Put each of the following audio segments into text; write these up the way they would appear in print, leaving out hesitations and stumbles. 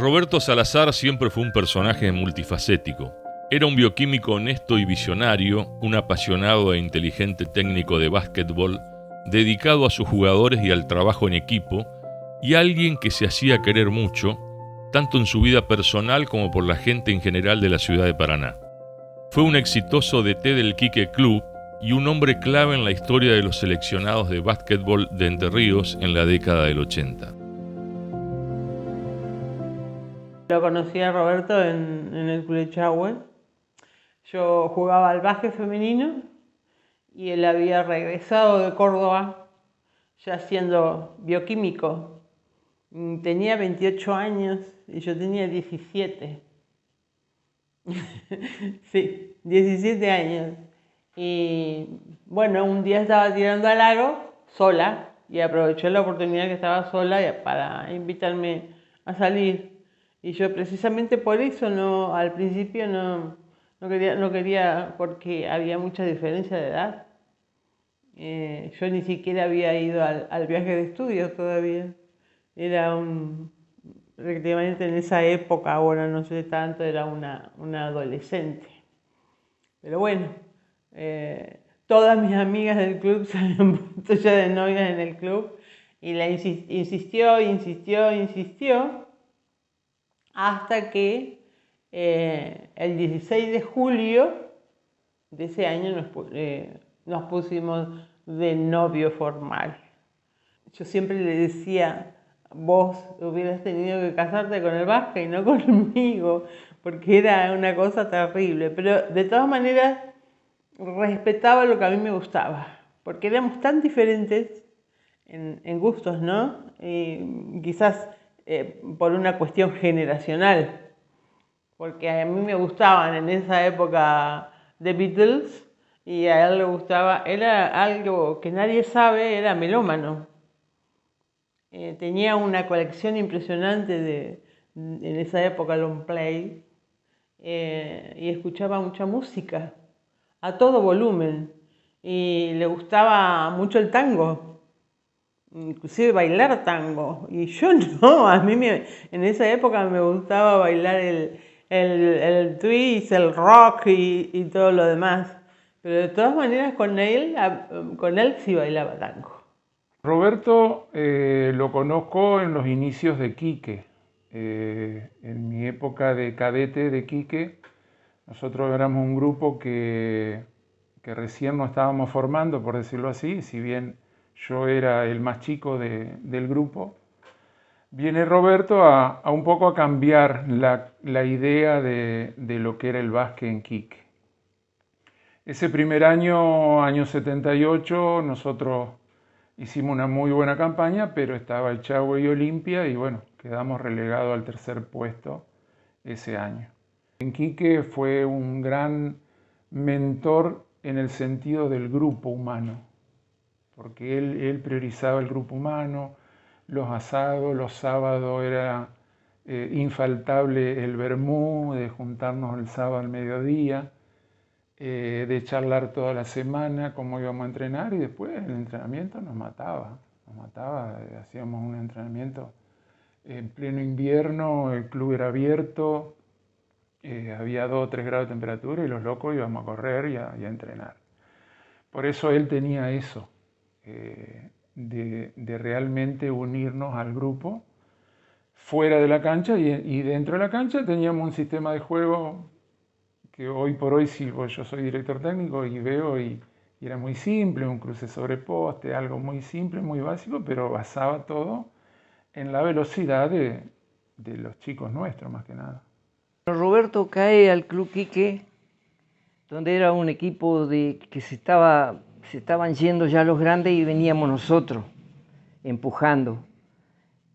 Roberto Salazar siempre fue un personaje multifacético. Era un bioquímico honesto y visionario, un apasionado e inteligente técnico de básquetbol, dedicado a sus jugadores y al trabajo en equipo, y alguien que se hacía querer mucho, tanto en su vida personal como por la gente en general de la ciudad de Paraná. Fue un exitoso DT del Quique Club y un hombre clave en la historia de los seleccionados de básquetbol de Entre Ríos en la década del 80. Lo conocí a Roberto en el Culechahue. Yo jugaba al básquet femenino y él había regresado de Córdoba ya siendo bioquímico. Tenía 28 años y yo tenía 17. Sí, 17 años. Y bueno, un día estaba tirando al aro sola y aproveché la oportunidad que estaba sola para invitarme a salir. Y yo precisamente por eso al principio no quería porque había mucha diferencia de edad. Yo ni siquiera había ido al viaje de estudios todavía. Era prácticamente en esa época, ahora no sé tanto, era una adolescente. Pero bueno, todas mis amigas del club se habían puesto ya de novias en el club y la insistió, hasta que el 16 de julio de ese año nos pusimos de novio formal. Yo siempre le decía, vos hubieras tenido que casarte con el básquet y no conmigo, porque era una cosa terrible. Pero de todas maneras respetaba lo que a mí me gustaba, porque éramos tan diferentes en gustos, ¿no? Y quizás por una cuestión generacional, porque a mí me gustaban en esa época The Beatles y a él le gustaba, era algo que nadie sabe, era melómano. Tenía una colección impresionante en esa época long play y escuchaba mucha música a todo volumen y le gustaba mucho el tango, inclusive bailar tango, y yo no, en esa época me gustaba bailar el twist, el rock y todo lo demás, pero de todas maneras con él sí bailaba tango. Roberto lo conozco en los inicios de Quique. En mi época de cadete de Quique, nosotros éramos un grupo que recién nos estábamos formando, por decirlo así, si bien yo era el más chico del grupo. Viene Roberto a un poco a cambiar la idea de lo que era el básquet en Quique. Ese primer año, año 78, nosotros hicimos una muy buena campaña, pero estaba el Chagüe y Olimpia y bueno, quedamos relegados al tercer puesto ese año. En Quique fue un gran mentor en el sentido del grupo humano, porque él priorizaba el grupo humano, los asados, los sábados era infaltable el vermú, de juntarnos el sábado al mediodía, de charlar toda la semana cómo íbamos a entrenar y después el entrenamiento nos mataba, hacíamos un entrenamiento en pleno invierno, el club era abierto, había 2 o 3 grados de temperatura y los locos íbamos a correr y a entrenar. Por eso él tenía eso, de realmente unirnos al grupo fuera de la cancha y dentro de la cancha teníamos un sistema de juego que hoy por hoy yo soy director técnico y veo y era muy simple, un cruce sobre poste, algo muy simple, muy básico, pero basaba todo en la velocidad de los chicos nuestros más que nada. Roberto cae al Club Quique, donde era un equipo que se estaban yendo ya los grandes y veníamos nosotros empujando.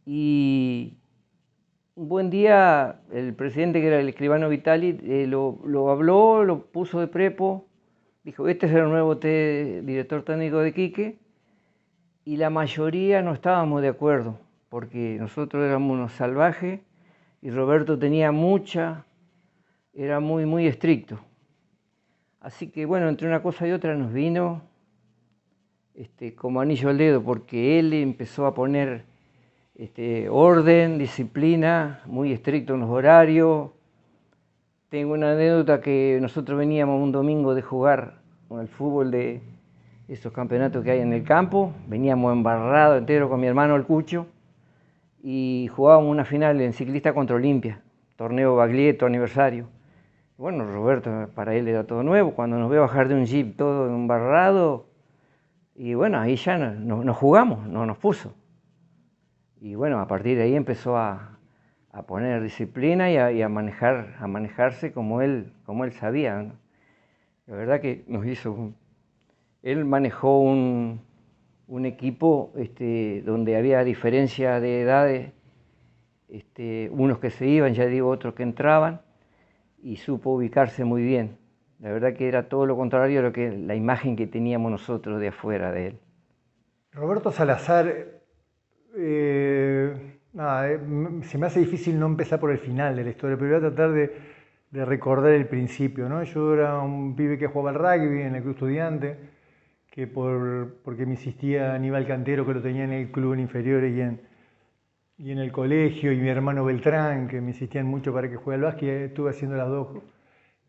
Y un buen día el presidente, que era el escribano Vitali, lo habló, lo puso de prepo, dijo, este es el nuevo director técnico de Quique, y la mayoría no estábamos de acuerdo, porque nosotros éramos unos salvajes y Roberto era muy estricto. Así que bueno, entre una cosa y otra nos vino como anillo al dedo, porque él empezó a poner orden, disciplina, muy estricto en los horarios. Tengo una anécdota que nosotros veníamos un domingo de jugar con el fútbol de esos campeonatos que hay en el campo, veníamos embarrados entero con mi hermano el Cucho y jugábamos una final en ciclista contra Olimpia, torneo Baglietto, aniversario. Bueno, Roberto para él era todo nuevo, cuando nos ve bajar de un jeep todo embarrado, y bueno, ahí ya nos jugamos, no nos puso. Y bueno, a partir de ahí empezó a poner disciplina y a manejarse como él sabía, ¿no? La verdad que nos hizo... Él manejó un equipo donde había diferencia de edades, unos que se iban, ya digo, otros que entraban, y supo ubicarse muy bien. La verdad que era todo lo contrario a lo que la imagen que teníamos nosotros de afuera de él. Roberto Salazar, se me hace difícil no empezar por el final de la historia, pero voy a tratar de recordar el principio, ¿no? Yo era un pibe que jugaba al rugby en el Club Estudiante, que porque me insistía Aníbal Cantero, que lo tenía en el club en inferiores y en el colegio, y mi hermano Beltrán, que me insistían mucho para que juegue al básquet. Estuve haciendo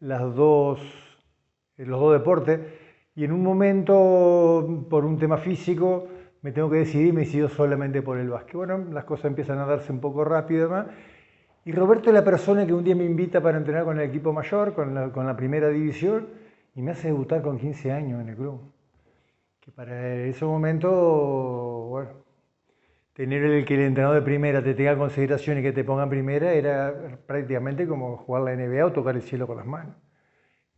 los dos deportes, y en un momento, por un tema físico, me tengo que decidir, me decido solamente por el básquet. Bueno, las cosas empiezan a darse un poco rápido además, y Roberto es la persona que un día me invita para entrenar con el equipo mayor, con la primera división, y me hace debutar con 15 años en el club. Que para ese momento, bueno, tener que el entrenador de primera te tenga en consideración y que te ponga en primera era prácticamente como jugar la NBA o tocar el cielo con las manos.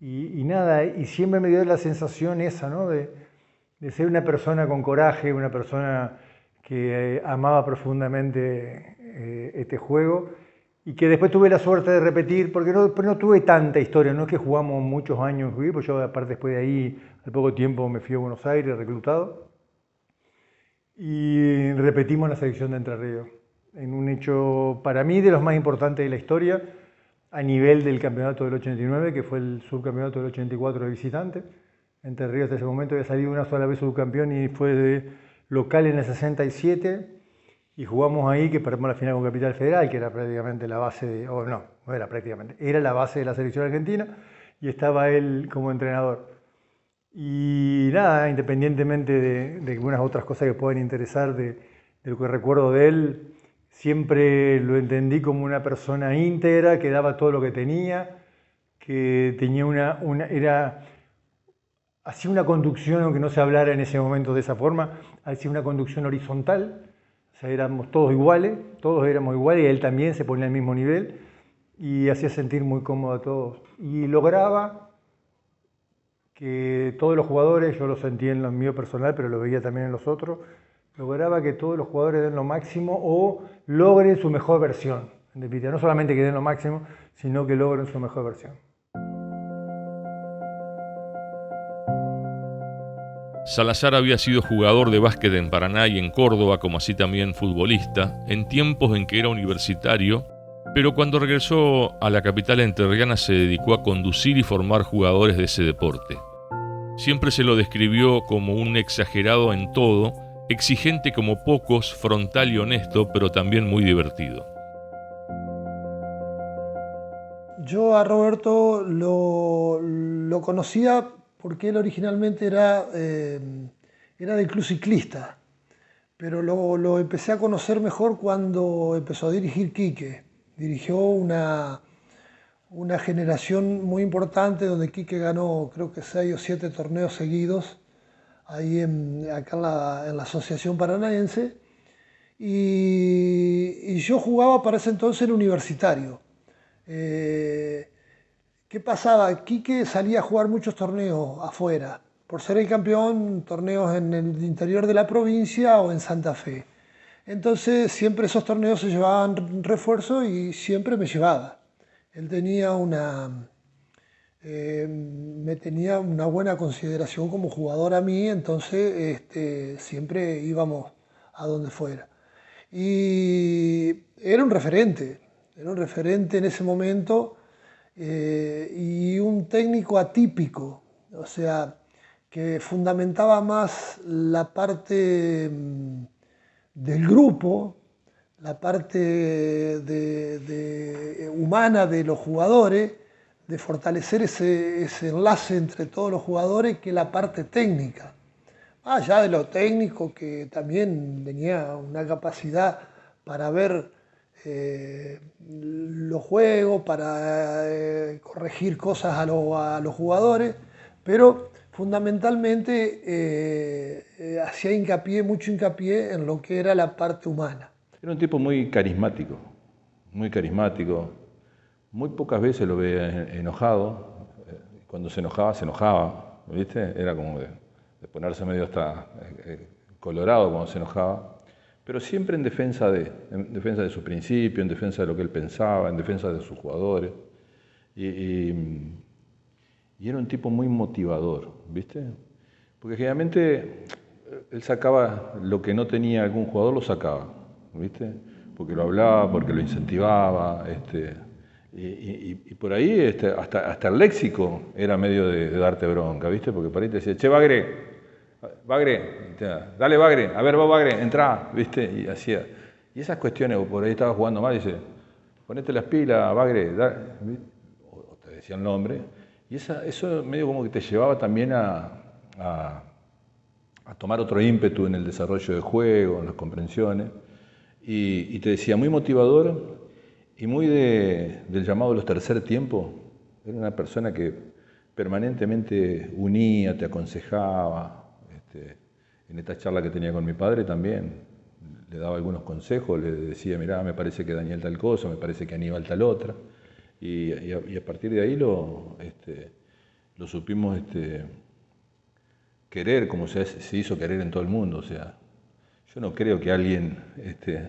Y nada, y siempre me dio la sensación esa, ¿no? De ser una persona con coraje, una persona que amaba profundamente este juego, y que después tuve la suerte de repetir, porque no tuve tanta historia, no es que jugamos muchos años, pues yo aparte después de ahí, al poco tiempo me fui a Buenos Aires reclutado, y repetimos la selección de Entre Ríos, en un hecho para mí de los más importantes de la historia, a nivel del campeonato del 89, que fue el subcampeonato del 84 de visitante. Entre Ríos hasta ese momento había salido una sola vez subcampeón y fue de local en el 67, y jugamos ahí, que perdimos la final con Capital Federal, que era prácticamente la base, no era prácticamente, era la base de la selección argentina, y estaba él como entrenador. Y nada, independientemente de algunas otras cosas que puedan interesar de lo que recuerdo de él, siempre lo entendí como una persona íntegra, que daba todo lo que tenía, que tenía hacía una conducción, aunque no se hablara en ese momento de esa forma, hacía una conducción horizontal, o sea, éramos todos iguales, todos éramos iguales, y él también se ponía al mismo nivel, y hacía sentir muy cómodo a todos. Y lograba que todos los jugadores, yo lo sentía en lo mío personal, pero lo veía también en los otros, lograba que todos los jugadores den lo máximo o logren su mejor versión. En definitiva, no solamente que den lo máximo, sino que logren su mejor versión. Salazar había sido jugador de básquet en Paraná y en Córdoba, como así también futbolista, en tiempos en que era universitario, pero cuando regresó a la capital entrerriana se dedicó a conducir y formar jugadores de ese deporte. Siempre se lo describió como un exagerado en todo, exigente como pocos, frontal y honesto, pero también muy divertido. Yo a Roberto lo conocía porque él originalmente era del club ciclista, pero lo empecé a conocer mejor cuando empezó a dirigir Quique. Dirigió una generación muy importante donde Quique ganó creo que 6 o 7 torneos seguidos ahí acá en la Asociación Paranaense, y yo jugaba para ese entonces en Universitario. ¿Qué pasaba? Quique salía a jugar muchos torneos afuera, por ser el campeón, torneos en el interior de la provincia o en Santa Fe. Entonces siempre esos torneos se llevaban refuerzo y siempre me llevaba. Él tenía me tenía una buena consideración como jugador a mí, entonces siempre íbamos a donde fuera. Y era un referente en ese momento, y un técnico atípico, o sea, que fundamentaba más la parte del grupo, la parte humana de los jugadores, de fortalecer ese enlace entre todos los jugadores, que la parte técnica. Allá de lo técnico, que también tenía una capacidad para ver los juegos, para corregir cosas a los jugadores, pero fundamentalmente hacía mucho hincapié en lo que era la parte humana. Era un tipo muy carismático, muy carismático. Muy pocas veces lo veía enojado. Cuando se enojaba, ¿viste? Era como de ponerse medio hasta colorado cuando se enojaba. Pero siempre en defensa de su principio, en defensa de lo que él pensaba, en defensa de sus jugadores. Y era un tipo muy motivador, ¿viste? Porque generalmente él sacaba lo que no tenía algún jugador, lo sacaba, ¿viste? Porque lo hablaba, porque lo incentivaba, y por ahí hasta el léxico era medio de darte bronca, ¿viste? Porque por ahí te decía, che, Bagre, dale Bagre, a ver vos Bagre, entrá, ¿viste? Y hacía. Y esas cuestiones, por ahí estaba jugando mal y dice, ponete las pilas, Bagre, o te decía el nombre. Y eso medio como que te llevaba también a tomar otro ímpetu en el desarrollo del juego, en las comprensiones. Y te decía, muy motivador y muy del llamado de los tercer tiempos. Era una persona que permanentemente unía, te aconsejaba. En esta charla que tenía con mi padre también le daba algunos consejos, le decía, mirá, me parece que Daniel tal cosa, me parece que Aníbal tal otra. Y a partir de ahí lo supimos querer, como se hizo querer en todo el mundo. O sea, yo no creo que alguien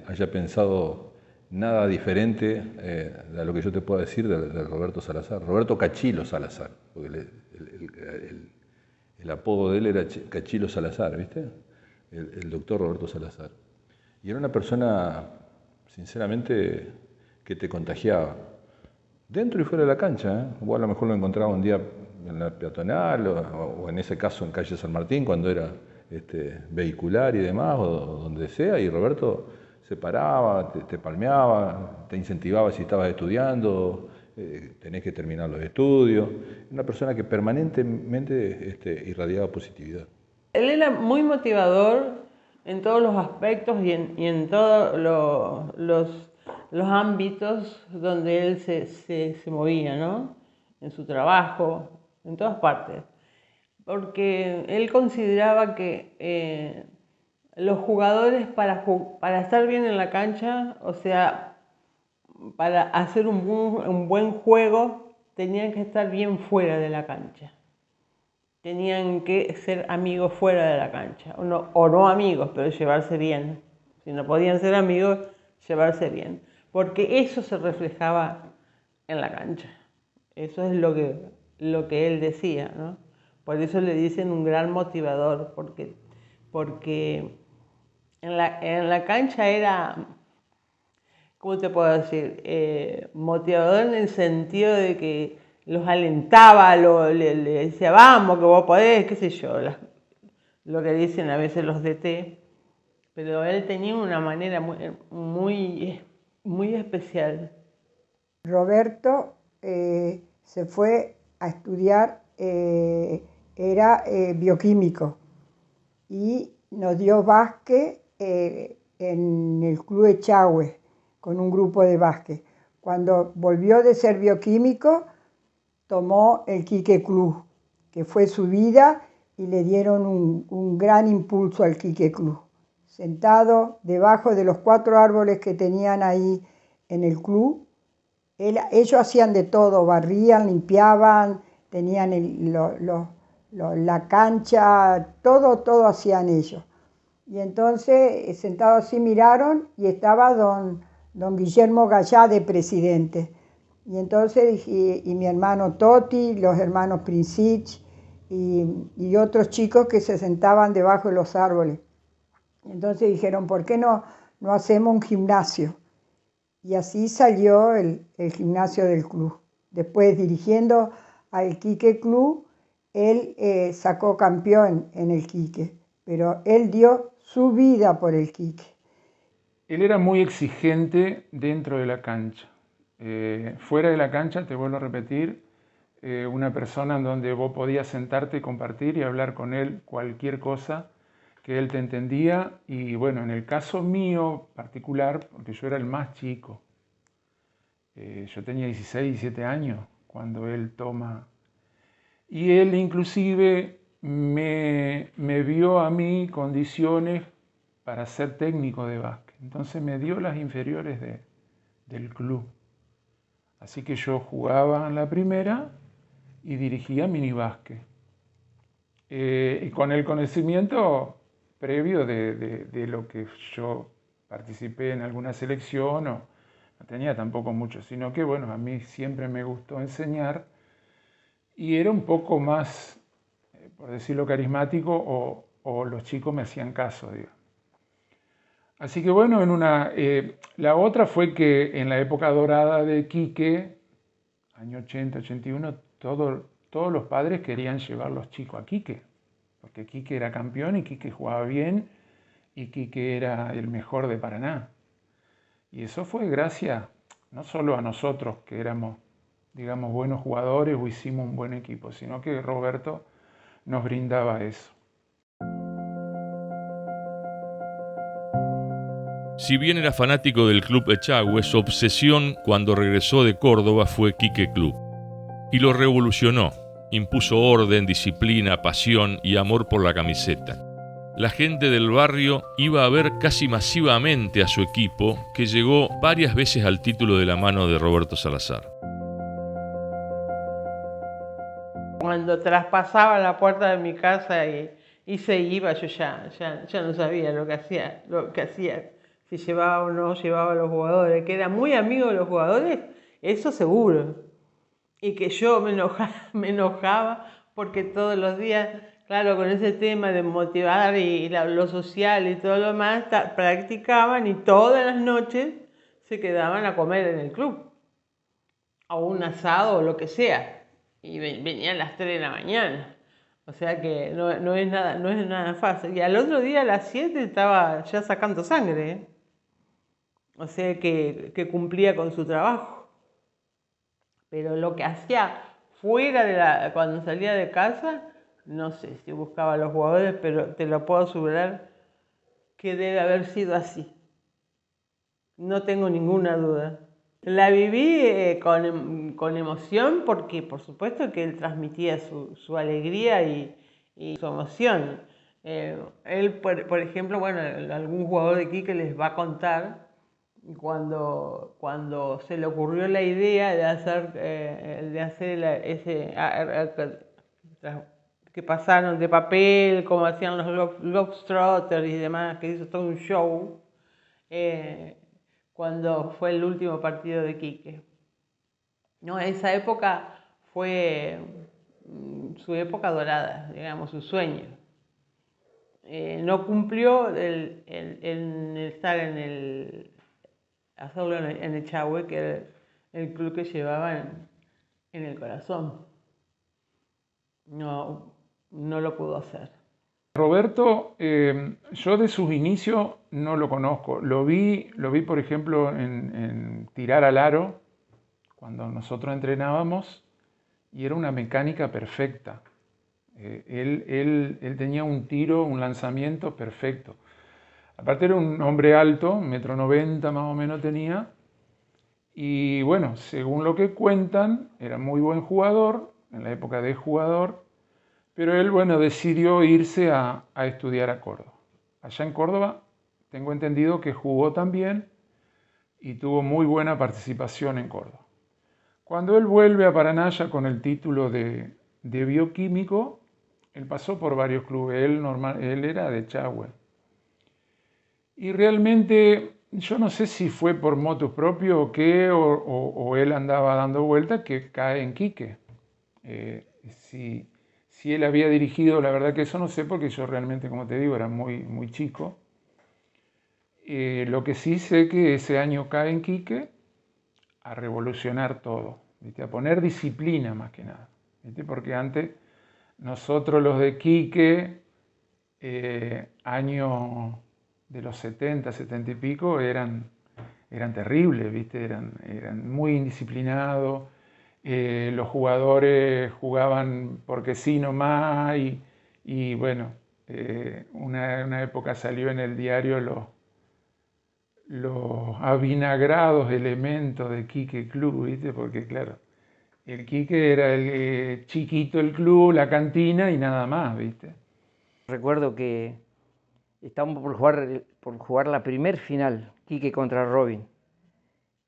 haya pensado nada diferente de lo que yo te puedo decir de Roberto Salazar. Roberto Cachilo Salazar, porque el apodo de él era Cachilo Salazar, ¿viste? El doctor Roberto Salazar. Y era una persona, sinceramente, que te contagiaba. Dentro y fuera de la cancha, ¿eh? Vos a lo mejor lo encontraba un día en la peatonal o en ese caso en calle San Martín cuando era vehicular y demás, o donde sea, y Roberto se paraba, te palmeaba, te incentivaba si estabas estudiando, tenés que terminar los estudios. Una persona que permanentemente irradiaba positividad. Él era muy motivador en todos los aspectos y en todos los ámbitos donde él se movía, ¿no? En su trabajo, en todas partes. Porque él consideraba que los jugadores para estar bien en la cancha, o sea, para hacer un buen juego, tenían que estar bien fuera de la cancha. Tenían que ser amigos fuera de la cancha, o no amigos, pero llevarse bien. Si no podían ser amigos, llevarse bien. Porque eso se reflejaba en la cancha. Eso es lo que él decía, ¿no? Por eso le dicen un gran motivador, porque en la cancha era, ¿cómo te puedo decir? Motivador en el sentido de que los alentaba, le decía, vamos, que vos podés, qué sé yo, lo que dicen a veces los DT, pero él tenía una manera muy, muy especial. Roberto se fue a estudiar, era bioquímico, y nos dio básquet en el Club Echagüe, con un grupo de básquet. Cuando volvió de ser bioquímico, tomó el Quique Club, que fue su vida, y le dieron un gran impulso al Quique Club. Sentado debajo de los 4 árboles que tenían ahí en el club, ellos hacían de todo, barrían, limpiaban, tenían la cancha, todo hacían ellos. Y entonces, sentados así, miraron y estaba don Guillermo Gallá de presidente. Y entonces, y mi hermano Toti, los hermanos Princich y otros chicos que se sentaban debajo de los árboles. Entonces dijeron, ¿por qué no hacemos un gimnasio? Y así salió el gimnasio del club. Después, dirigiendo al Quique Club, él sacó campeón en el Quique, pero él dio su vida por el Quique. él era muy exigente dentro de la cancha. Fuera de la cancha, te vuelvo a repetir, una persona en donde vos podías sentarte y compartir y hablar con él cualquier cosa que él te entendía. Y bueno, en el caso mío particular, porque yo era el más chico, yo tenía 16, 17 años cuando él toma. Y él inclusive me vio a mí condiciones para ser técnico de básquet. Entonces me dio las inferiores del club. Así que yo jugaba en la primera y dirigía minibásquet. Y con el conocimiento previo de lo que yo participé en alguna selección, o no tenía tampoco mucho, sino que bueno, a mí siempre me gustó enseñar y era un poco más, por decirlo, carismático, o los chicos me hacían caso, digamos. Así que bueno, la otra fue que en la época dorada de Quique, año 80, 81, todos los padres querían llevar los chicos a Quique, porque Quique era campeón y Quique jugaba bien y Quique era el mejor de Paraná. Y eso fue gracias no solo a nosotros, que éramos, digamos, buenos jugadores o hicimos un buen equipo, sino que Roberto nos brindaba eso. Si bien era fanático del Club Echagüe, su obsesión cuando regresó de Córdoba fue Quique Club. Y lo revolucionó, impuso orden, disciplina, pasión y amor por la camiseta. La gente del barrio iba a ver casi masivamente a su equipo, que llegó varias veces al título de la mano de Roberto Salazar. Cuando traspasaba la puerta de mi casa y se iba, yo ya no sabía lo que hacía. Si llevaba o no llevaba a los jugadores, que era muy amigo de los jugadores, eso seguro. Y que yo me enojaba porque todos los días, claro, con ese tema de motivar y lo social y todo lo demás, practicaban y todas las noches se quedaban a comer en el club, o un asado o lo que sea, y venían a las 3 de la mañana. O sea que no es nada fácil. Y al otro día a las 7 estaba ya sacando sangre, ¿eh? O sea que cumplía con su trabajo. Pero lo que hacía fuera cuando salía de casa, no sé si buscaba a los jugadores, pero te lo puedo asegurar que debe haber sido así. No tengo ninguna duda. La viví con emoción porque, por supuesto, que él transmitía su alegría y su emoción. Él, por ejemplo, bueno, algún jugador de aquí que les va a contar, cuando se le ocurrió la idea de hacer que pasaron de papel, como hacían los Globetrotters y demás, que hizo todo un show, cuando fue el último partido de Quique. No, esa época fue su época dorada, digamos, su sueño. No cumplió el estar hacerlo en Echagüe, que era el club que llevaba en el corazón. No lo pudo hacer. Roberto, yo de sus inicios no lo conozco. Lo vi por ejemplo, en tirar al aro, cuando nosotros entrenábamos, y era una mecánica perfecta. Él tenía un tiro, un lanzamiento perfecto. Aparte era un hombre alto, 1,90 m más o menos tenía, y bueno, según lo que cuentan, era muy buen jugador, en la época de jugador, pero él, bueno, decidió irse a estudiar a Córdoba. Allá en Córdoba, tengo entendido que jugó también y tuvo muy buena participación en Córdoba. Cuando él vuelve a Paraná ya con el título de bioquímico, él pasó por varios clubes, él era de Echagüe. Y realmente, yo no sé si fue por motus propio o qué, o él andaba dando vueltas, que cae en Quique. Si él había dirigido, la verdad que eso no sé, porque yo realmente, como te digo, era muy chico. Lo que sí sé que ese año cae en Quique a revolucionar todo, ¿viste? A poner disciplina más que nada, ¿viste? Porque antes nosotros los de Quique, año de los 70, 70 y pico eran terribles, ¿viste? Eran muy indisciplinados, los jugadores jugaban porque sí nomás y bueno, una época salió en el diario los avinagrados elementos de Quique Club, ¿viste? Porque claro, el Quique era el chiquito el club, la cantina y nada más, ¿viste? Recuerdo que estábamos por jugar la primer final, Quique contra Robin.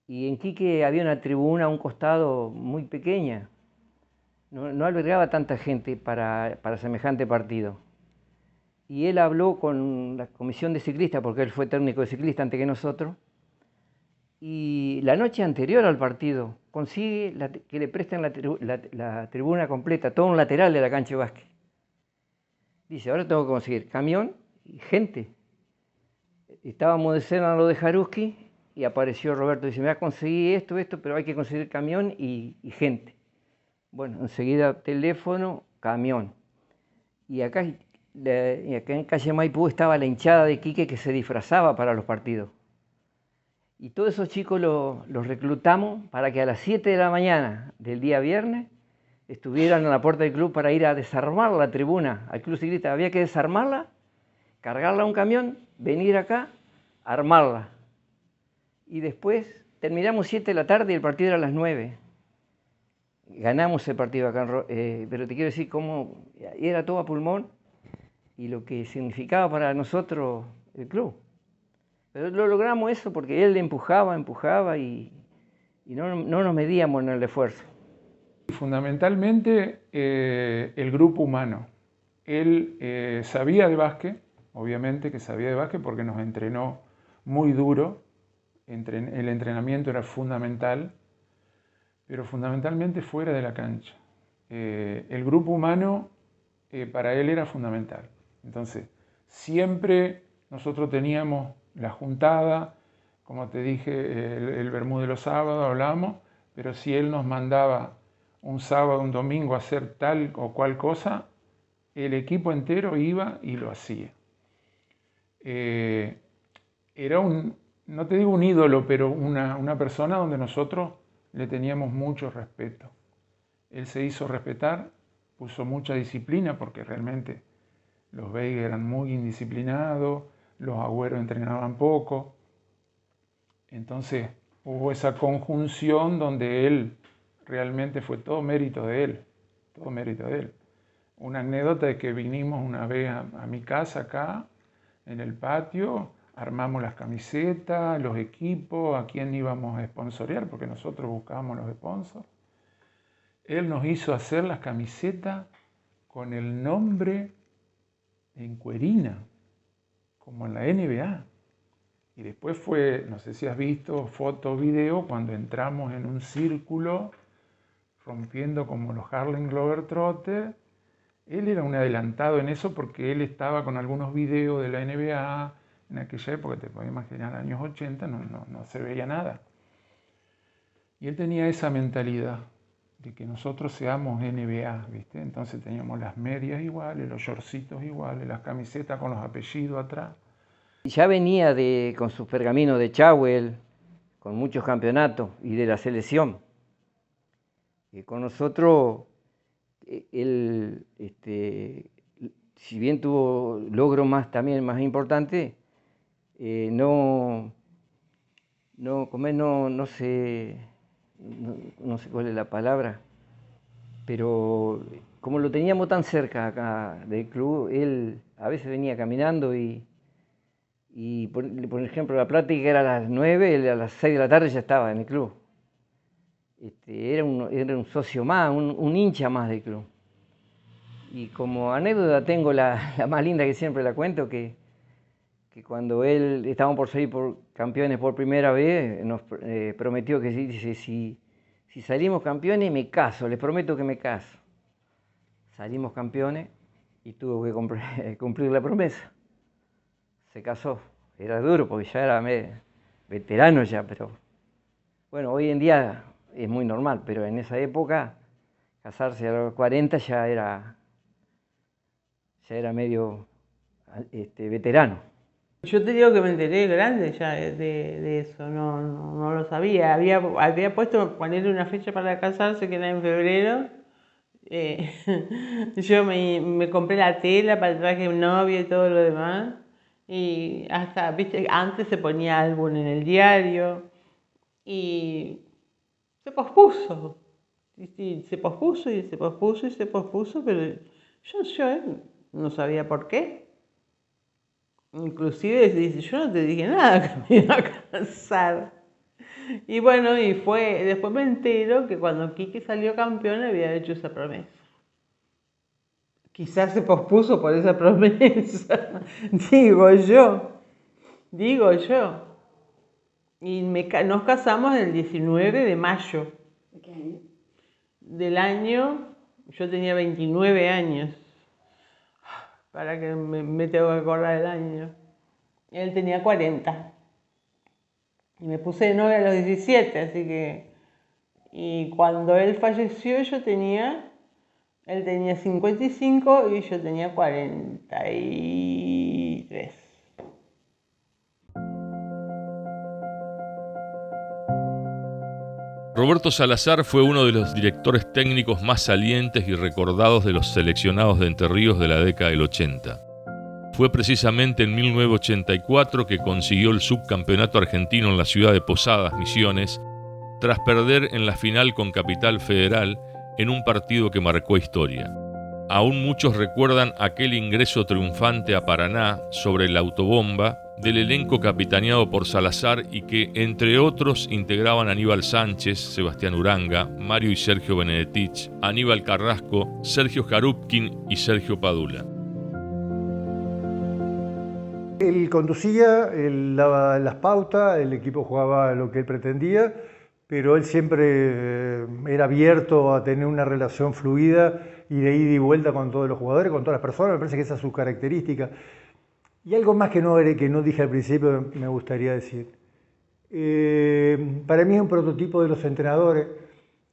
Y en Quique había una tribuna a un costado muy pequeña. No albergaba tanta gente para semejante partido. Y él habló con la comisión de ciclistas, porque él fue técnico de ciclista antes que nosotros, y la noche anterior al partido consigue que le presten la tribuna completa, todo un lateral de la cancha de básquet. Dice, ahora tengo que conseguir camión y gente. Estábamos de cena en lo de Jaruski y apareció Roberto, dice, mira, conseguí esto, pero hay que conseguir camión y gente. Bueno, enseguida teléfono, camión. Y acá en calle Maipú estaba la hinchada de Quique que se disfrazaba para los partidos. Y todos esos chicos los reclutamos para que a las 7 de la mañana del día viernes estuvieran en la puerta del club para ir a desarmar la tribuna al club ciclista. Había que desarmarla, cargarla a un camión, venir acá, armarla. Y después terminamos 7 de la tarde y el partido era a las 9. Ganamos el partido acá, pero te quiero decir cómo era todo a pulmón y lo que significaba para nosotros el club. Pero lo logramos eso porque él empujaba y no nos medíamos en el esfuerzo. Fundamentalmente el grupo humano. Él sabía de básquet, obviamente que sabía de básquet porque nos entrenó muy duro. El entrenamiento era fundamental, pero fundamentalmente fuera de la cancha. El grupo humano para él era fundamental. Entonces, siempre nosotros teníamos la juntada, como te dije, el vermú de los sábados hablamos, pero si él nos mandaba un sábado, un domingo a hacer tal o cual cosa, el equipo entero iba y lo hacía. Era no te digo un ídolo, pero una persona donde nosotros le teníamos mucho respeto. Él se hizo respetar, puso mucha disciplina porque realmente los Veiga eran muy indisciplinados, los Agüeros entrenaban poco. Entonces hubo esa conjunción donde él realmente fue todo mérito de él, todo mérito de él. Una anécdota es que vinimos una vez a mi casa acá, en el patio, armamos las camisetas, los equipos, a quién íbamos a sponsorear, porque nosotros buscábamos los sponsors. Él nos hizo hacer las camisetas con el nombre en cuerina, como en la NBA. Y después fue, no sé si has visto foto o video, cuando entramos en un círculo, rompiendo como los Harlem Globetrotters. Él era un adelantado en eso porque él estaba con algunos videos de la NBA. En aquella época, te puedes imaginar, años 80, no se veía nada. Y él tenía esa mentalidad de que nosotros seamos NBA, ¿viste? Entonces teníamos las medias iguales, los shortcitos iguales, las camisetas con los apellidos atrás. Ya venía con sus pergaminos de Chauel, con muchos campeonatos y de la selección. Con nosotros, él, si bien tuvo logros también más importantes, no sé cuál es la palabra, pero como lo teníamos tan cerca acá del club, él a veces venía caminando y por ejemplo, la plática era a las 9, él a las 6 de la tarde ya estaba en el club. Era un socio más, un hincha más del club. Y como anécdota tengo la más linda que siempre la cuento, que cuando él estábamos por salir campeones por primera vez, nos prometió que dice, si salimos campeones me caso, les prometo que me caso. Salimos campeones y tuvo que cumplir la promesa. Se casó, era duro porque ya era veterano ya, pero bueno, hoy en día es muy normal, pero en esa época casarse a los 40 ya era medio veterano. Yo te digo que me enteré grande ya de eso, no lo sabía. Había puesto ponerle una fecha para casarse que era en febrero. Yo me compré la tela para el traje de novia y todo lo demás. Y hasta, viste, antes se ponía álbum en el diario y se pospuso. Y se pospuso y se pospuso y se pospuso, pero yo no sabía por qué. Inclusive dice, yo no te dije nada que me iba a casar. Y bueno, después me entero que cuando Quique salió campeón había hecho esa promesa. Quizás se pospuso por esa promesa, digo yo. Y nos casamos el 19 de mayo. ¿De qué año? Del año, yo tenía 29 años. Para que me tengo que acordar del año. Él tenía 40. Y me puse de novia a los 17, así que... Y cuando él falleció él tenía 55 y yo tenía 43. Roberto Salazar fue uno de los directores técnicos más salientes y recordados de los seleccionados de Entre Ríos de la década del 80. Fue precisamente en 1984 que consiguió el subcampeonato argentino en la ciudad de Posadas, Misiones, tras perder en la final con Capital Federal en un partido que marcó historia. Aún muchos recuerdan aquel ingreso triunfante a Paraná sobre la autobomba del elenco capitaneado por Salazar y que, entre otros, integraban Aníbal Sánchez, Sebastián Uranga, Mario y Sergio Benedetich, Aníbal Carrasco, Sergio Jarupkin y Sergio Padula. Él conducía, él daba las pautas, el equipo jugaba lo que él pretendía, pero él siempre era abierto a tener una relación fluida y de ida y vuelta con todos los jugadores, con todas las personas. Me parece que esa es su característica. Y algo más que no dije al principio me gustaría decir. Para mí es un prototipo de los entrenadores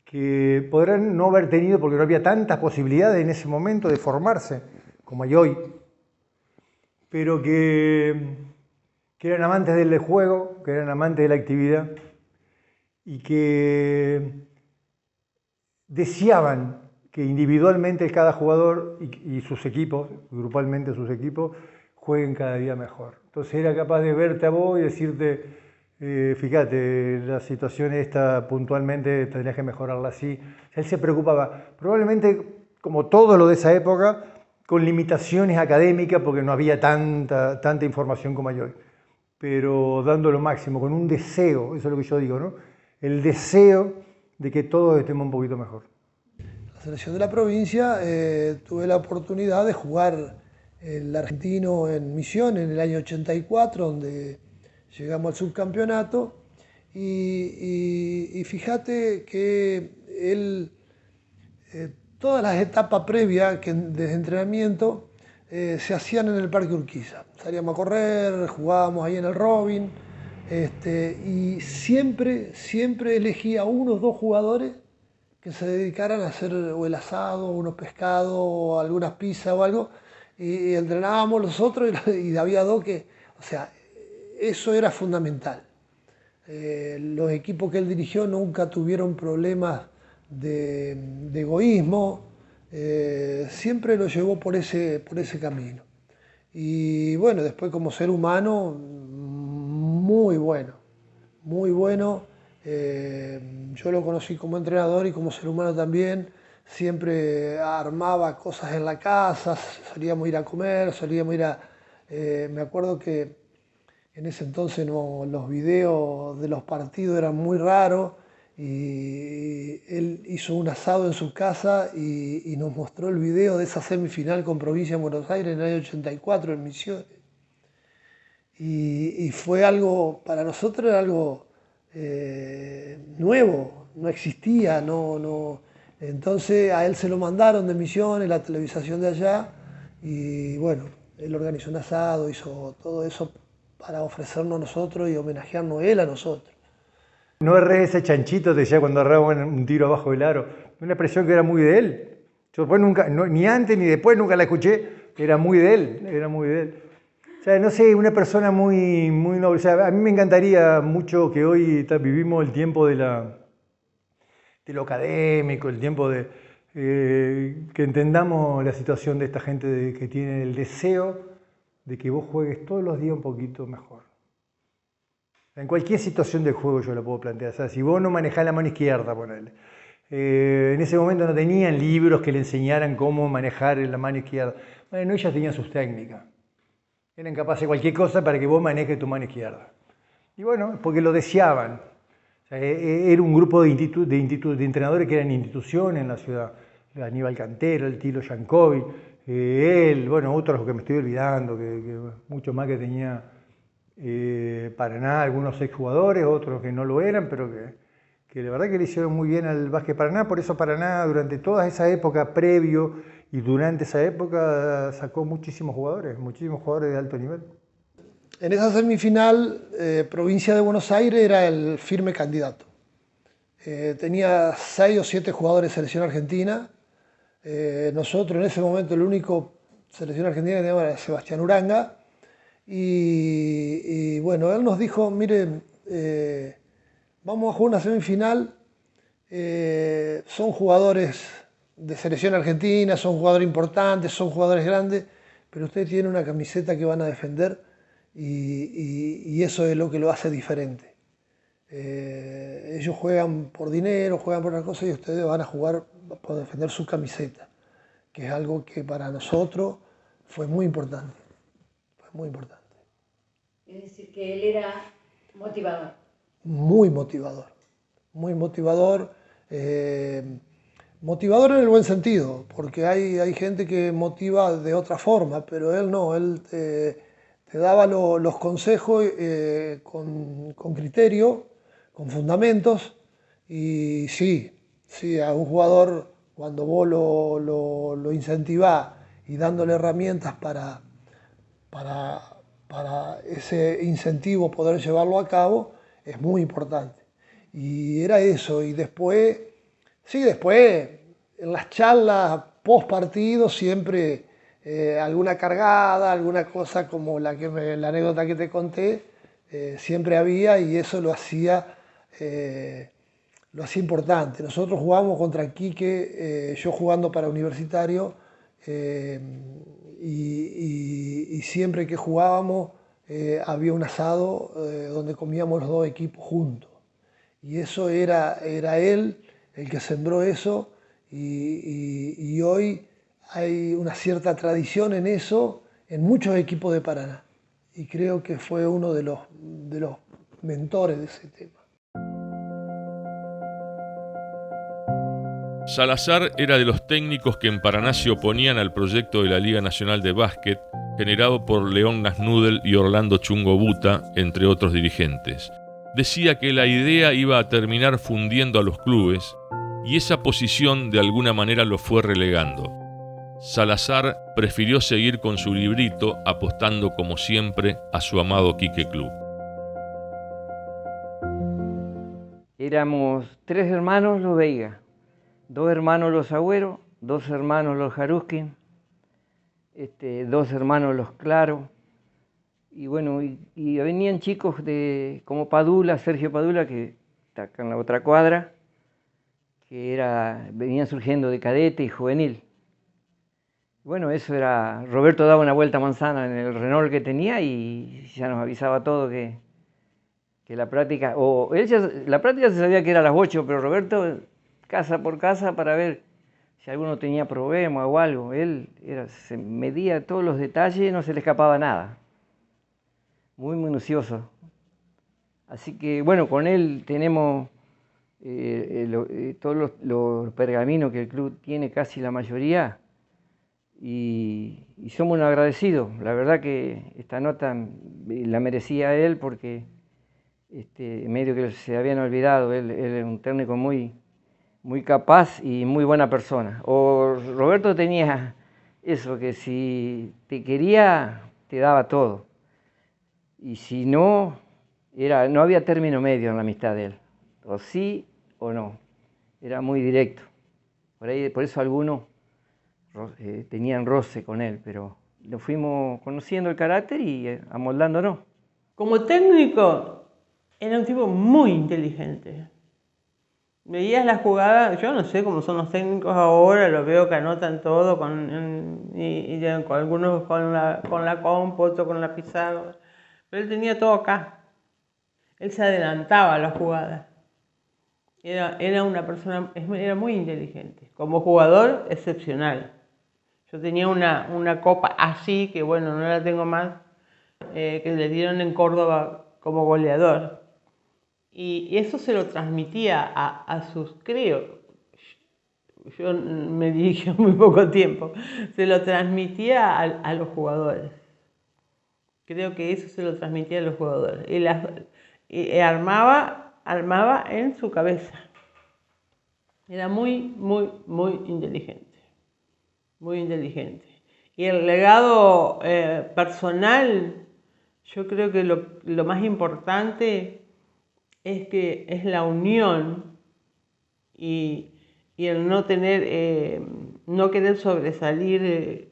que podrán no haber tenido, porque no había tantas posibilidades en ese momento de formarse como hay hoy, pero que eran amantes del juego, que eran amantes de la actividad y que deseaban que individualmente cada jugador y sus equipos, grupalmente sus equipos, jueguen cada día mejor. Entonces era capaz de verte a vos y decirte, fíjate, la situación esta puntualmente tendrías que mejorarla así. O sea, él se preocupaba, probablemente como todo lo de esa época, con limitaciones académicas, porque no había tanta información como hay hoy, pero dando lo máximo, con un deseo, eso es lo que yo digo, ¿no? El deseo de que todos estemos un poquito mejor. La selección de la provincia, tuve la oportunidad de jugar el argentino en Misiones en el año 84, donde llegamos al subcampeonato, y fíjate que él, todas las etapas previas de entrenamiento se hacían en el Parque Urquiza. Salíamos a correr, jugábamos ahí en el Robin, y siempre elegía uno o dos jugadores que se dedicaran a hacer o el asado, o unos pescados, o algunas pizzas o algo, y entrenábamos los otros y había dos que, o sea, eso era fundamental. Los equipos que él dirigió nunca tuvieron problemas de egoísmo, siempre lo llevó por ese camino. Y bueno, después como ser humano, muy bueno. Yo lo conocí como entrenador y como ser humano también. Siempre armaba cosas en la casa, solíamos ir a comer, me acuerdo que en ese entonces los videos de los partidos eran muy raros, y él hizo un asado en su casa y nos mostró el video de esa semifinal con Provincia de Buenos Aires en el año 84 en Misiones. Y fue algo, para nosotros era algo nuevo, no existía, entonces a él se lo mandaron de Misiones, la televisación de allá, y bueno, él organizó un asado, hizo todo eso para ofrecernos a nosotros y homenajearnos él a nosotros. No erré ese chanchito, te decía cuando erraba un tiro abajo del aro, una expresión que era muy de él. Yo después nunca, ni antes ni después nunca la escuché, era muy de él. O sea, no sé, una persona muy, muy noble. O sea, a mí me encantaría mucho que hoy vivimos el tiempo de lo académico, el tiempo de que entendamos la situación de esta gente que tiene el deseo de que vos juegues todos los días un poquito mejor. En cualquier situación del juego yo lo puedo plantear. O sea, si vos no manejás la mano izquierda, ponele. En ese momento no tenían libros que le enseñaran cómo manejar la mano izquierda. Bueno, ellos tenían sus técnicas. Eran capaces de cualquier cosa para que vos manejes tu mano izquierda. Y bueno, porque lo deseaban. O sea, era un grupo de entrenadores que eran instituciones en la ciudad. Aníbal Cantero, el Tilo Yankovic, él, bueno, otros que me estoy olvidando, que mucho más que tenía Paraná, algunos exjugadores, otros que no lo eran, pero que la verdad que le hicieron muy bien al básquet Paraná. Por eso Paraná durante toda esa época previo y durante esa época sacó muchísimos jugadores de alto nivel. En esa semifinal, Provincia de Buenos Aires era el firme candidato. Tenía 6 o 7 jugadores de selección argentina. Nosotros en ese momento el único selección argentina que teníamos era Sebastián Uranga. Y bueno, él nos dijo, miren, vamos a jugar una semifinal, son jugadores de selección argentina, son jugadores importantes, son jugadores grandes, pero ustedes tienen una camiseta que van a defender y eso es lo que lo hace diferente. Ellos juegan por dinero, juegan por otras cosas y ustedes van a jugar por defender su camiseta, que es algo que para nosotros fue muy importante. Fue muy importante. Es decir, que él era motivador. Muy motivador, muy motivador. Motivador en el buen sentido, porque hay gente que motiva de otra forma, pero él no, él te daba los consejos con criterio, con fundamentos, y sí, a un jugador cuando vos lo incentivás y dándole herramientas para ese incentivo poder llevarlo a cabo, es muy importante. Y era eso, y después en las charlas post partido siempre alguna cargada, alguna cosa como la anécdota que te conté, siempre había y eso lo hacía importante. Nosotros jugábamos contra Quique, yo jugando para Universitario, y siempre que jugábamos había un asado donde comíamos los dos equipos juntos. Y eso era él el que sembró eso y hoy hay una cierta tradición en eso en muchos equipos de Paraná. Y creo que fue uno de los mentores de ese tema. Salazar era de los técnicos que en Paraná se oponían al proyecto de la Liga Nacional de Básquet, generado por León Nasnudel y Orlando Chungo Buta, entre otros dirigentes. Decía que la idea iba a terminar fundiendo a los clubes, y esa posición de alguna manera lo fue relegando. Salazar prefirió seguir con su librito, apostando como siempre a su amado Quique Club. Éramos 3 hermanos los Veiga, 2 hermanos los Agüero, 2 hermanos los Jaruskin, 2 hermanos los Claro, y bueno, y venían chicos como Padula, Sergio Padula, que está acá en la otra cuadra, que venían surgiendo de cadete y juvenil. Bueno, eso era, Roberto daba una vuelta a manzana en el Renault que tenía y ya nos avisaba todo que la práctica, la práctica se sabía que era a las 8, pero Roberto casa por casa para ver si alguno tenía problema o algo. Él se medía todos los detalles, no se le escapaba nada. Muy minucioso. Así que bueno, con él tenemos todos los pergaminos que el club tiene, casi la mayoría, y somos un agradecidos. La verdad que esta nota la merecía él porque medio que se habían olvidado. Él es un técnico muy capaz y muy buena persona. Roberto tenía eso, que si te quería, te daba todo. Y si no, no había término medio en la amistad de él. O sí o no. Era muy directo. Por eso algunos tenían roce con él, pero lo fuimos conociendo el carácter y amoldándonos. Como técnico, era un tipo muy inteligente. Veías la jugada, yo no sé cómo son los técnicos ahora, lo veo que anotan todo, y con algunos con la compu, otros con la pizarra, pero él tenía todo acá. Él se adelantaba a las jugadas. Era una persona, era muy inteligente. Como jugador, excepcional. Yo tenía una copa así, que bueno, no la tengo más, que le dieron en Córdoba como goleador. Y eso se lo transmitía a sus, creo, yo me dirigí muy poco tiempo, se lo transmitía a los jugadores. Creo que eso se lo transmitía a los jugadores. Y armaba en su cabeza. Era muy, muy, muy inteligente. Muy inteligente. Y el legado personal, yo creo que lo más importante es que es la unión y el no tener, no querer sobresalir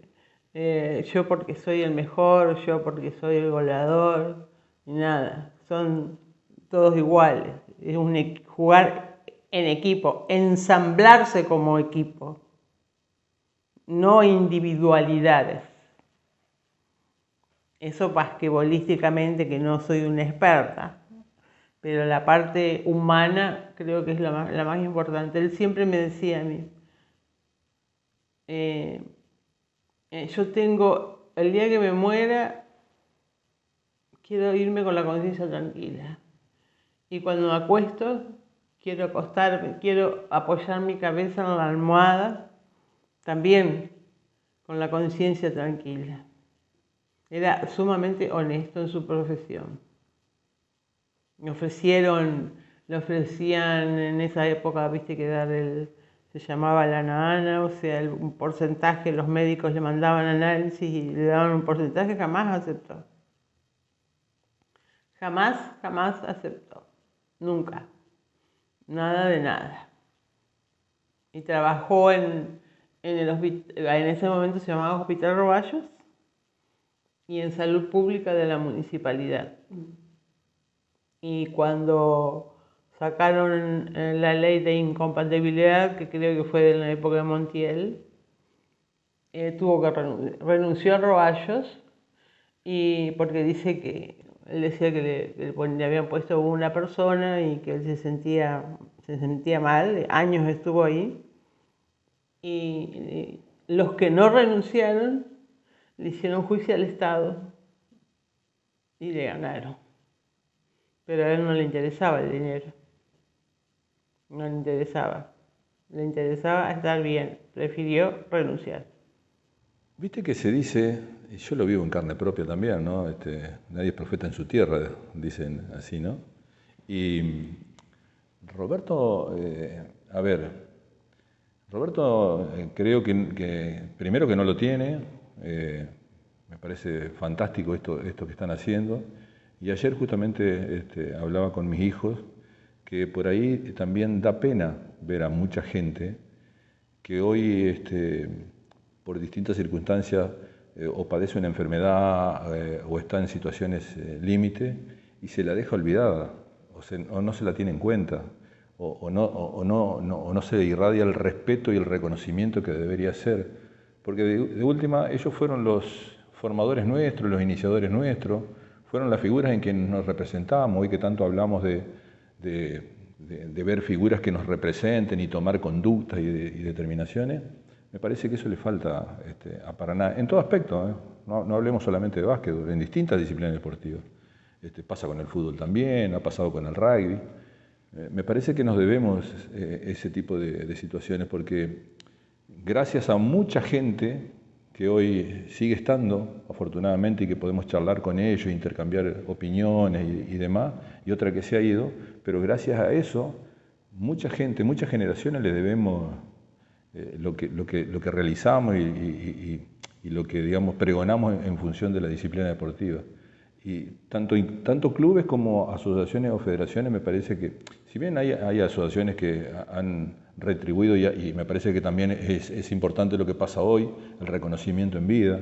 yo porque soy el mejor, yo porque soy el goleador, ni nada. Son todos iguales. Es jugar en equipo, ensamblarse como equipo, no individualidades. Eso basquetbolísticamente, que no soy una experta, pero la parte humana creo que es la más importante. Él siempre me decía a mí, yo tengo, el día que me muera, quiero irme con la conciencia tranquila. Y cuando me acuesto, quiero acostarme, quiero apoyar mi cabeza en la almohada, también con la conciencia tranquila. Era sumamente honesto en su profesión. Le ofrecían en esa época, viste, que se llamaba la nana, o sea, un porcentaje, los médicos le mandaban análisis y le daban un porcentaje, jamás aceptó. Jamás aceptó. Nunca. Nada de nada. Y trabajó en ese momento se llamaba Hospital Roballos, y en Salud Pública de la Municipalidad. Y cuando sacaron la ley de incompatibilidad, que creo que fue en la época de Montiel, tuvo que renunció a Roballos, y porque él decía que le habían puesto una persona y que él se sentía mal, años estuvo ahí, y los que no renunciaron le hicieron juicio al Estado y le ganaron. Pero a él no le interesaba el dinero. No le interesaba. Le interesaba estar bien. Prefirió renunciar. Viste que se dice, y yo lo vivo en carne propia también, ¿no? Nadie es profeta en su tierra, dicen así, ¿no? Y Roberto, Roberto creo que primero que no lo tiene, me parece fantástico esto que están haciendo. Y ayer justamente hablaba con mis hijos que por ahí también da pena ver a mucha gente que hoy por distintas circunstancias o padece una enfermedad o está en situaciones límite y se la deja olvidada o no se la tiene en cuenta o no se irradia el respeto y el reconocimiento que debería ser. Porque de última ellos fueron los formadores nuestros, los iniciadores nuestros, fueron las figuras en quienes nos representamos, hoy que tanto hablamos de ver figuras que nos representen y tomar conductas y determinaciones. Me parece que eso le falta a Paraná, en todo aspecto, no hablemos solamente de básquet, en distintas disciplinas deportivas. Pasa con el fútbol también, ha pasado con el rugby. Me parece que nos debemos ese tipo de situaciones porque gracias a mucha gente que hoy sigue estando, afortunadamente, y que podemos charlar con ellos, intercambiar opiniones y demás, y otra que se ha ido, pero gracias a eso, mucha gente, muchas generaciones le debemos lo que realizamos y lo que, digamos, pregonamos en función de la disciplina deportiva. Y tanto clubes como asociaciones o federaciones, me parece que, si bien hay asociaciones que han retribuido y me parece que también es importante lo que pasa hoy, el reconocimiento en vida,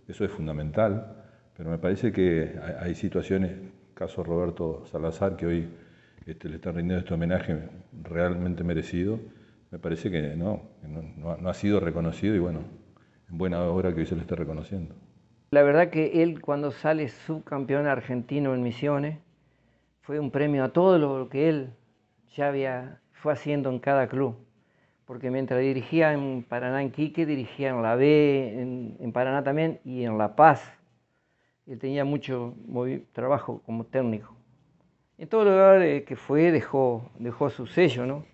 eso es fundamental, pero me parece que hay situaciones, caso Roberto Salazar, que hoy le están rindiendo este homenaje realmente merecido. Me parece que no ha sido reconocido y bueno, en buena hora que hoy se lo esté reconociendo. La verdad que él, cuando sale subcampeón argentino en Misiones, fue un premio a todo lo que él ya fue haciendo en cada club. Porque mientras dirigía en Paraná, en Quique, dirigía en la B, en Paraná también, y en La Paz. Él tenía mucho trabajo como técnico. En todo lugar que fue dejó su sello, ¿no?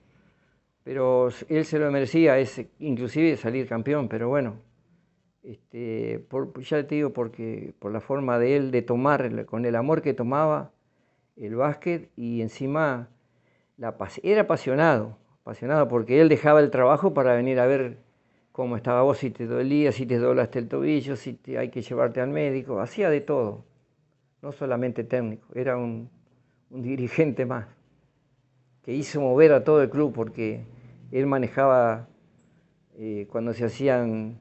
Pero él se lo merecía, inclusive salir campeón, pero bueno, ya te digo, porque por la forma de él de tomar, con el amor que tomaba el básquet, y encima era apasionado porque él dejaba el trabajo para venir a ver cómo estaba vos, si te dolía, si te doblaste el tobillo, si hay que llevarte al médico, hacía de todo, no solamente técnico, era un dirigente más, que hizo mover a todo el club, porque él manejaba, cuando se hacían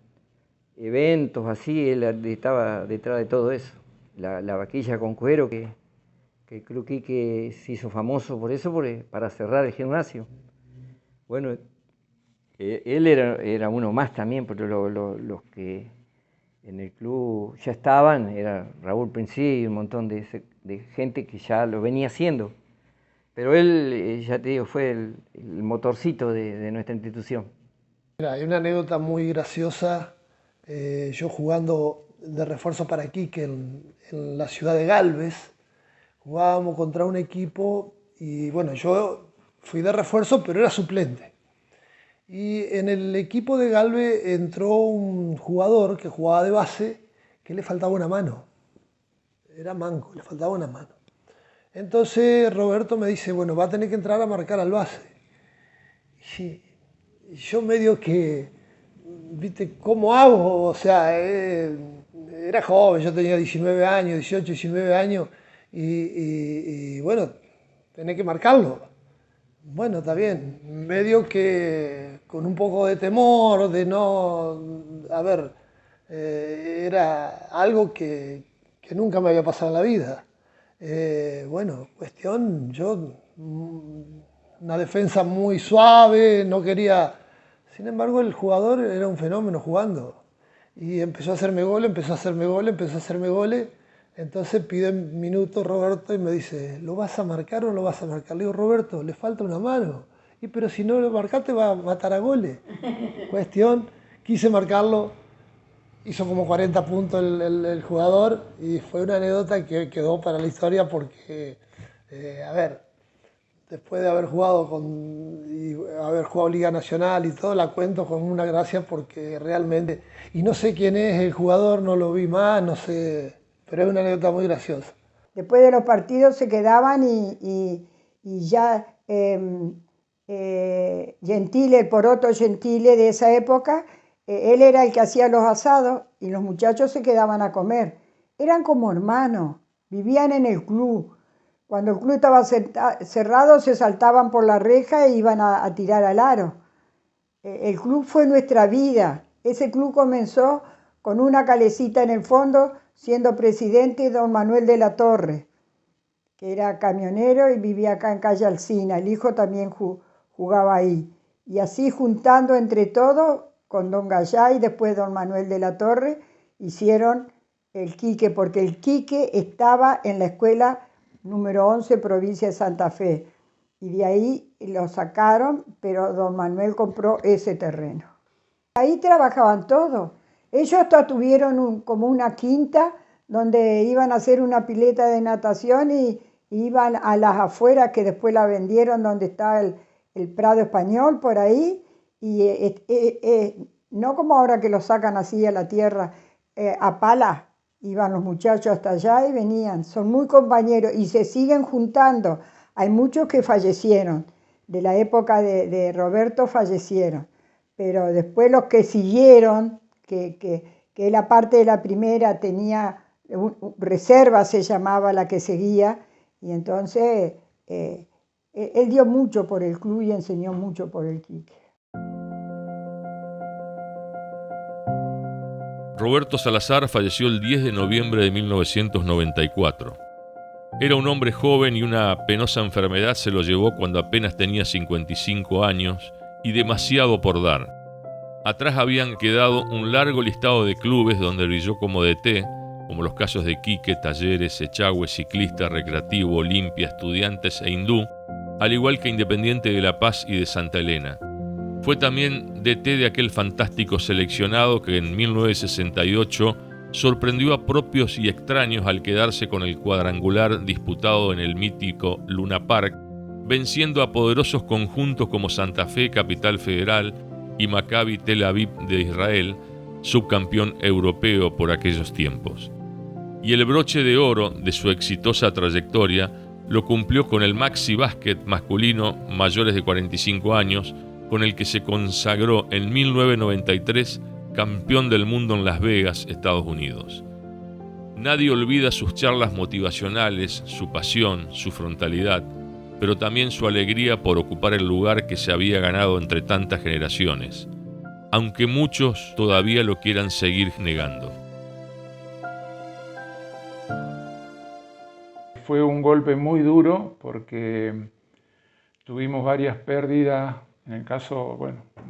eventos así, él estaba detrás de todo eso, la vaquilla con cuero, que el Club Quique se hizo famoso por eso, para cerrar el gimnasio. Bueno, él era uno más también, pero los que en el club ya estaban, era Raúl Princi y un montón de gente que ya lo venía haciendo. Pero él, ya te digo, fue el motorcito de nuestra institución. Mira, hay una anécdota muy graciosa. Yo jugando de refuerzo para Quique en la ciudad de Galvez, jugábamos contra un equipo y bueno, yo fui de refuerzo, pero era suplente. Y en el equipo de Galvez entró un jugador que jugaba de base que le faltaba una mano. Era manco, le faltaba una mano. Entonces Roberto me dice, bueno, va a tener que entrar a marcar al base. Y yo medio que, ¿viste cómo hago? O sea, era joven, yo tenía 19 años, 18, 19 años, y bueno, tenés que marcarlo. Bueno, está bien, medio que con un poco de temor, de no, a ver, era algo que nunca me había pasado en la vida. Bueno, cuestión, yo, una defensa muy suave, no quería. Sin embargo, el jugador era un fenómeno jugando. Y empezó a hacerme goles, empezó a hacerme goles, empezó a hacerme goles. Entonces pide minutos Roberto y me dice, ¿lo vas a marcar o no lo vas a marcar? Le digo, Roberto, le falta una mano. Y pero si no lo marcaste va a matar a goles. Cuestión, quise marcarlo, hizo como 40 puntos el jugador y fue una anécdota que quedó para la historia porque, a ver, después de haber jugado haber jugado Liga Nacional y todo, la cuento con una gracia porque realmente, y no sé quién es el jugador, no lo vi más, no sé, pero es una anécdota muy graciosa. Después de los partidos se quedaban y ya Gentile, el poroto Gentile de esa época, él era el que hacía los asados y los muchachos se quedaban a comer. Eran como hermanos, vivían en el club. Cuando el club estaba cerrado se saltaban por la reja e iban a tirar al aro. El club fue nuestra vida. Ese club comenzó con una calecita en el fondo, siendo presidente don Manuel de la Torre, que era camionero y vivía acá en calle Alsina. El hijo también jugaba ahí. Y así juntando entre todos, con don Gallá y después don Manuel de la Torre, hicieron el Quique, porque el Quique estaba en la escuela número 11, provincia de Santa Fe. Y de ahí lo sacaron, pero don Manuel compró ese terreno. Ahí trabajaban todos. Ellos hasta tuvieron como una quinta donde iban a hacer una pileta de natación y iban a las afueras que después la vendieron donde está el Prado Español por ahí. Y no como ahora que lo sacan así a la tierra, a pala. Iban los muchachos hasta allá y venían. Son muy compañeros y se siguen juntando. Hay muchos que fallecieron. De la época de Roberto fallecieron. Pero después los que siguieron, que la parte de la primera tenía reserva, se llamaba la que seguía, y entonces él dio mucho por el club y enseñó mucho por el Quique. Roberto Salazar falleció el 10 de noviembre de 1994. Era un hombre joven y una penosa enfermedad se lo llevó cuando apenas tenía 55 años y demasiado por dar. Atrás habían quedado un largo listado de clubes donde brilló como DT, como los casos de Quique, Talleres, Echagüe, Ciclista, Recreativo, Olimpia, Estudiantes e Hindú, al igual que Independiente de La Paz y de Santa Elena. Fue también DT de aquel fantástico seleccionado que en 1968 sorprendió a propios y extraños al quedarse con el cuadrangular disputado en el mítico Luna Park, venciendo a poderosos conjuntos como Santa Fe, Capital Federal, y Maccabi Tel Aviv de Israel, subcampeón europeo por aquellos tiempos. Y el broche de oro de su exitosa trayectoria lo cumplió con el Maxi Básquet masculino mayores de 45 años, con el que se consagró en 1993 campeón del mundo en Las Vegas, Estados Unidos. Nadie olvida sus charlas motivacionales, su pasión, su frontalidad, pero también su alegría por ocupar el lugar que se había ganado entre tantas generaciones, aunque muchos todavía lo quieran seguir negando. Fue un golpe muy duro porque tuvimos varias pérdidas. En el caso,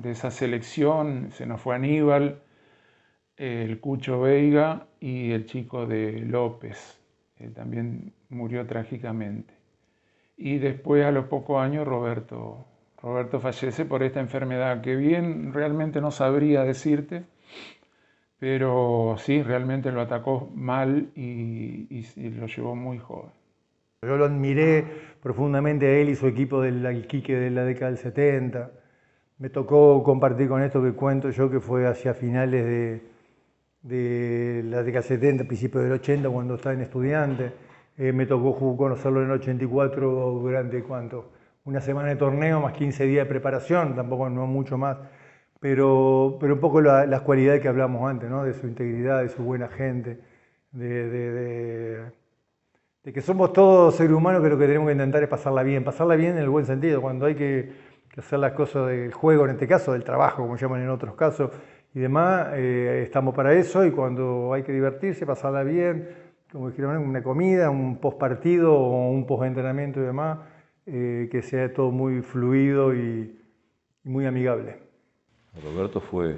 de esa selección, se nos fue Aníbal, el Cucho Veiga y el chico de López. Él también murió trágicamente. Y después, a los pocos años, Roberto fallece por esta enfermedad que bien realmente no sabría decirte, pero sí, realmente lo atacó mal y lo llevó muy joven. Yo lo admiré profundamente a él y su equipo del Quique de la década del 70. Me tocó compartir con esto que cuento yo, que fue hacia finales de la década del 70, principios del 80, cuando estaba en Estudiante. Me tocó conocerlo en el 84 durante, una semana de torneo más 15 días de preparación, tampoco no mucho más. Pero un poco las cualidades que hablamos antes, ¿no? De su integridad, de su buena gente, de que somos todos seres humanos, que lo que tenemos que intentar es pasarla bien en el buen sentido, cuando hay que hacer las cosas del juego, en este caso del trabajo, como llaman en otros casos, y demás, estamos para eso, y cuando hay que divertirse, pasarla bien, como dijeron, una comida, un post partido o un post entrenamiento y demás, que sea todo muy fluido y muy amigable. Roberto fue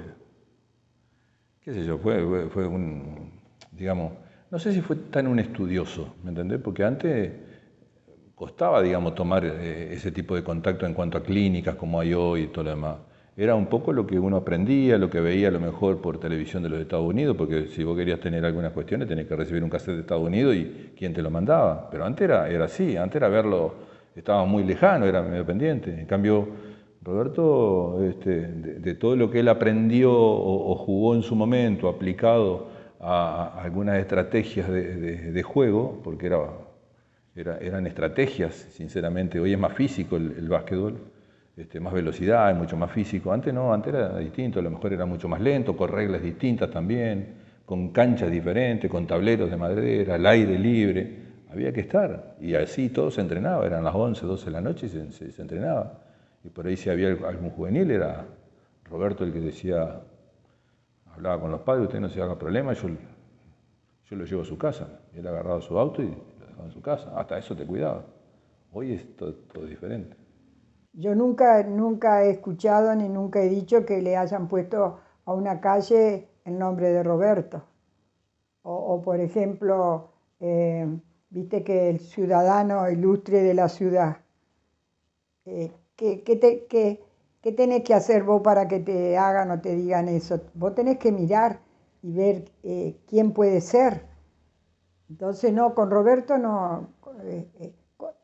un, digamos, no sé si fue tan un estudioso, ¿me entendés? Porque antes costaba, digamos, tomar ese tipo de contacto en cuanto a clínicas como hay hoy y todo lo demás. Era un poco lo que uno aprendía, lo que veía a lo mejor por televisión de los Estados Unidos, porque si vos querías tener algunas cuestiones tenías que recibir un cassette de Estados Unidos y quién te lo mandaba. Pero antes era así, antes era verlo, estaba muy lejano, era medio pendiente. En cambio, Roberto, de todo lo que él aprendió o jugó en su momento, aplicado a algunas estrategias de juego, porque eran estrategias, sinceramente. Hoy es más físico el básquetbol, más velocidad, es mucho más físico. Antes no, antes era distinto, a lo mejor era mucho más lento, con reglas distintas también, con canchas diferentes, con tableros de madera, al aire libre. Había que estar, y así todo se entrenaba, eran las 11, 12 de la noche y se entrenaba. Y por ahí si había algún juvenil, era Roberto el que decía, hablaba con los padres, usted no se haga problema, yo lo llevo a su casa. Él agarraba su auto y lo dejaba en su casa. Hasta eso te cuidaba. Hoy es todo diferente. Yo nunca he escuchado ni nunca he dicho que le hayan puesto a una calle el nombre de Roberto. O por ejemplo, viste que el ciudadano ilustre de la ciudad. ¿Qué tenés que hacer vos para que te hagan o te digan eso? Vos tenés que mirar y ver quién puede ser. Entonces, no, con Roberto no.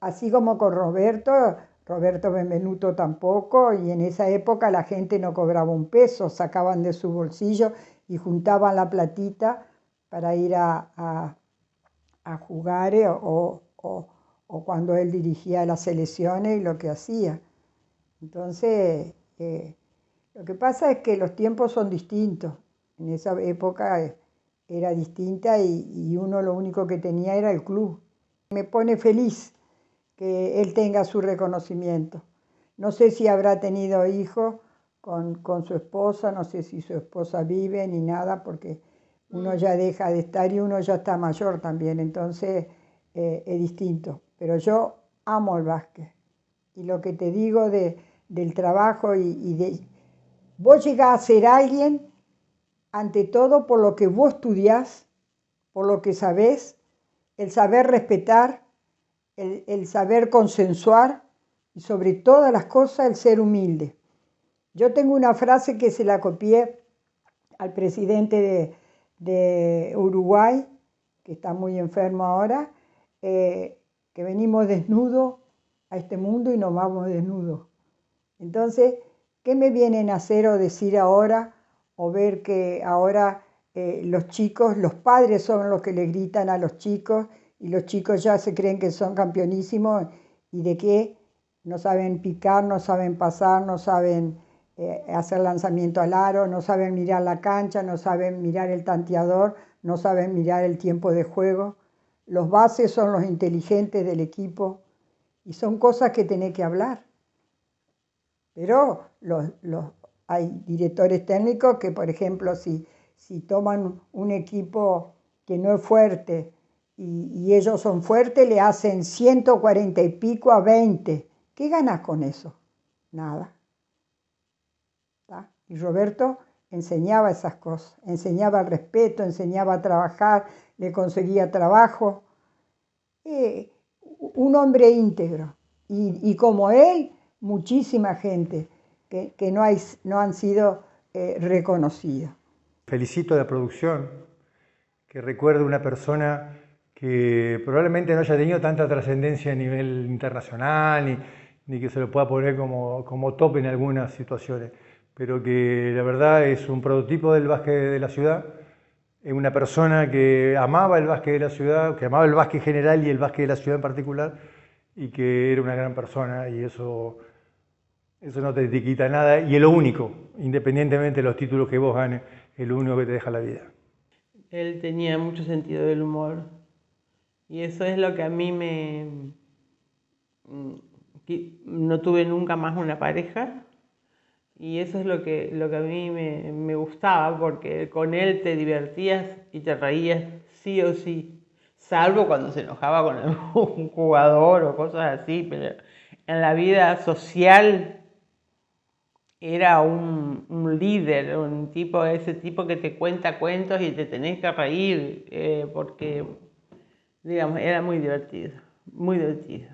Así como con Roberto Benvenuto tampoco, y en esa época la gente no cobraba un peso, sacaban de su bolsillo y juntaban la platita para ir a jugar o cuando él dirigía las selecciones y lo que hacía. Entonces, lo que pasa es que los tiempos son distintos. En esa época era distinta y uno lo único que tenía era el club. Me pone feliz que él tenga su reconocimiento. No sé si habrá tenido hijos con su esposa, no sé si su esposa vive ni nada, porque uno ya deja de estar y uno ya está mayor también, entonces es distinto. Pero yo amo el básquet. Y lo que te digo del trabajo y de... Vos llegás a ser alguien, ante todo, por lo que vos estudiás, por lo que sabés, el saber respetar, el saber consensuar y sobre todas las cosas el ser humilde. Yo tengo una frase que se la copié al presidente de Uruguay, que está muy enfermo ahora, que venimos desnudos a este mundo y nos vamos desnudos. Entonces, ¿qué me vienen a hacer o decir ahora o ver que ahora los chicos, los padres son los que le gritan a los chicos y los chicos ya se creen que son campeonísimos y de qué? No saben picar, no saben pasar, no saben hacer lanzamiento al aro, no saben mirar la cancha, no saben mirar el tanteador, no saben mirar el tiempo de juego. Los bases son los inteligentes del equipo y son cosas que tenés que hablar. Pero hay directores técnicos que, por ejemplo, si toman un equipo que no es fuerte y ellos son fuertes, le hacen 140 y pico a 20. ¿Qué ganas con eso? Nada. ¿Está? Y Roberto enseñaba esas cosas, enseñaba el respeto, enseñaba a trabajar, le conseguía trabajo. Un hombre íntegro. Y como él, muchísima gente que no han sido reconocidas. Felicito a la producción, que recuerde una persona que probablemente no haya tenido tanta trascendencia a nivel internacional, ni que se lo pueda poner como top en algunas situaciones, pero que la verdad es un prototipo del básquet de la ciudad, es una persona que amaba el básquet de la ciudad, que amaba el básquet general y el básquet de la ciudad en particular, y que era una gran persona, y eso no te quita nada, y es lo único, independientemente de los títulos que vos ganes, es lo único que te deja la vida. Él tenía mucho sentido del humor, y eso es lo que a mí no tuve nunca más una pareja, y eso es lo que a mí me gustaba, porque con él te divertías y te reías sí o sí, salvo cuando se enojaba con algún jugador o cosas así, pero en la vida social era un líder, ese tipo que te cuenta cuentos y te tenés que reír, porque, digamos, era muy divertido, muy divertido.